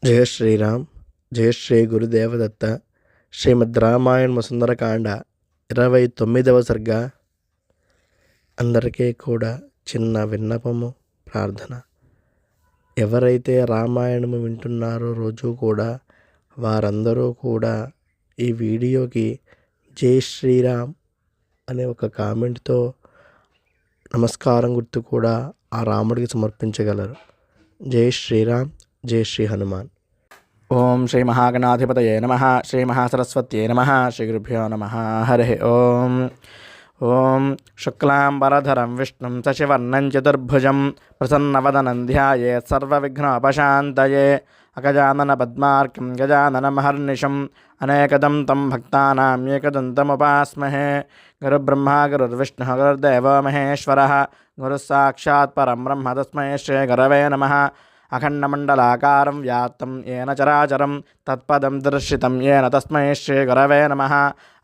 జయ శ్రీరామ్. జయ శ్రీ గురుదేవదత్త. శ్రీమద్ రామాయణ సుందరకాండ 29వ సర్గ. అందరికీ కూడా చిన్న విన్నపము, ప్రార్థన. ఎవరైతే రామాయణము వింటున్నారో రోజు కూడా వారందరూ కూడా ఈ వీడియోకి జై శ్రీరామ్ అనే ఒక కామెంట్తో నమస్కారం గుర్తు కూడా ఆ రాముడికి సమర్పించగలరు. జై శ్రీరామ్. జై శ్రీ హనుమాన్. ఓం శ్రీ మహాగణాధిపతయే నమః. శ్రీ మహాసరస్వత్యై నమః. శ్రీ గురుభ్యో నమః. హరి ఓం. ఓం శుక్లాంబరధరం విష్ణుం శశివర్ణం చతుర్భుజం ప్రసన్నవదనం ధ్యాయేత్ సర్వవిఘ్నోపశాంతయే. అగజానన పద్మార్కం గజాననమహర్నిశం అనేకదం తం భక్తానాం ఏకదంతముపాస్మహే. గురుబ్రహ్మా గురుర్విష్ణుః గురుర్దేవో మహేశ్వరः. గురుः సాక్షాత్ పరం బ్రహ్మ తస్మై శ్రీ గురవే నమః. అఖండమండలాకారం వ్యాప్తం ఏన చరాచరం తత్పదం దర్శితం ఏన తస్మై శ్రీ గురవే నమః.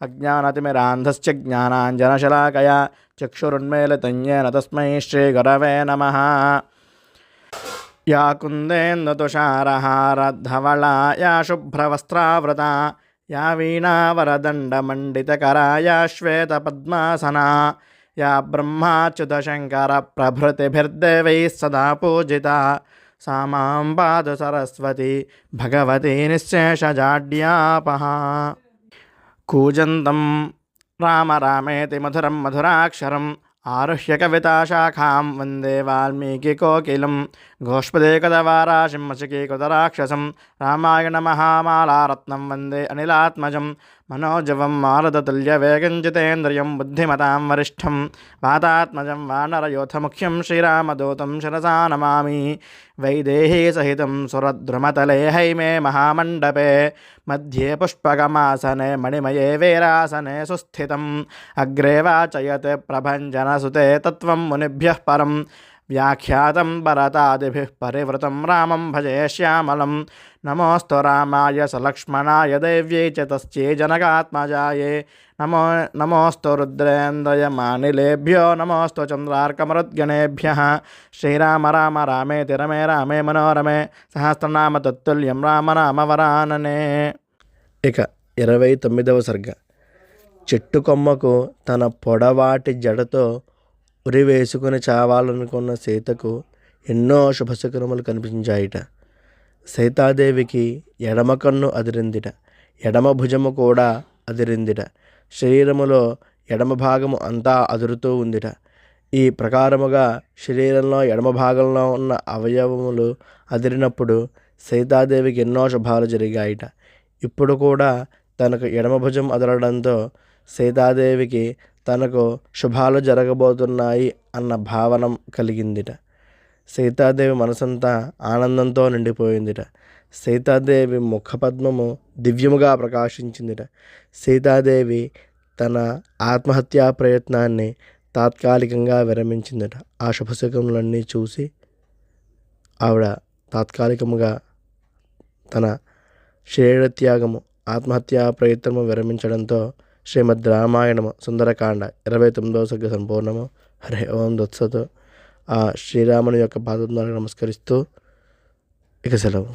అజ్ఞానతిమిరాంధస్య జ్ఞానాంజనశలాకయా చక్షురున్మీలితం ఏన తస్మై శ్రీ గురవే నమః. యా కుందేందుతుషారహారధవళా యా శుభ్రవస్త్రావృతా యా వీణావరదండమండితకరా యా శ్వేతపద్మాసనా యా బ్రహ్మాచ్యుతశంకర ప్రభృతిభిర్దేవైः సదా పూజితా సా మాం పాతు సరస్వతి భగవతి నిశ్శేషజాడ్యాపహ. కూజంతం రామ రామేతి మధురం మధురాక్షరం ఆరుహ్య కవితాశాఖాం వందే వాల్మీకికోకిలం. గోష్పదేకదవారాశిం మశకీకృతరాక్షసం రామాయణ మహామాలారత్నం వందే అనిలాత్మజం. మనోజవం మారుతతుల్యవేగం జితేంద్రియం బుద్ధిమతాం వరిష్టం వాతాత్మజం వానరయోధముఖ్యం శ్రీరామదూతం శిరసా నమామి. వైదేహీ సహితం సురద్రుమతలే హైమే మహామండపే మధ్యే పుష్పకమాసనే మణిమయే వీరాసనే సుస్థితం. అగ్రే వాచయతే ప్రభంజనసుతే తత్వం మునిభ్యః పరం వ్యాఖ్యాతం భరతాదిభిః పరివృతం రామం భజే శ్యామలం. నమోస్తు రామాయ సలక్ష్మణాయ దేవ్యై చ తస్యై జనకాత్మజాయే. నమోస్తు రుద్రేంద్రయమానిలేభ్యో నమోస్తు చంద్రార్కమరుద్గణేభ్యః. శ్రీరామ రామ రామేతి రమే రామే మనోరమే సహస్రనామ తత్తుల్యం రామనామవరాననే. ఇక 29వ సర్గ. చెట్టు కొమ్మకు తన పొడవాటి జడతో ఉరి వేసుకుని చావాలనుకున్న సీతకు ఎన్నో శుభశకునములు కనిపించాయిట. సీతాదేవికి ఎడమ కన్ను అదిరిందిట, ఎడమ భుజము కూడా అదిరిందిట. శరీరములో ఎడమ భాగము అంతా అదురుతూ ఉందిట. ఈ ప్రకారముగా శరీరంలో ఎడమ భాగంలో ఉన్న అవయవములు అదిరినప్పుడు సీతాదేవికి ఎన్నో శుభాలు జరిగాయిట. ఇప్పుడు కూడా తనకు ఎడమ భుజం అదరడంతో సీతాదేవికి తనకు శుభాలు జరగబోతున్నాయి అన్న భావన కలిగిందిట. సీతాదేవి మనసంతా ఆనందంతో నిండిపోయిందిట. సీతాదేవి ముఖపద్మము దివ్యముగా ప్రకాశించిందిట. సీతాదేవి తన ఆత్మహత్యా ప్రయత్నాన్ని తాత్కాలికంగా విరమించిందిట. ఆ శుభశకులన్నీ చూసి ఆవిడ తాత్కాలికముగా తన శరీరత్యాగము ఆత్మహత్యా ప్రయత్నము విరమించడంతో శ్రీమద్ రామాయణము సుందరకాండ 29వ సర్గ సంపూర్ణము. హరి ఓం దత్సతు. ఆ శ్రీరాముని యొక్క పాదములకు నమస్కరిస్తూ ఇక సెలవు.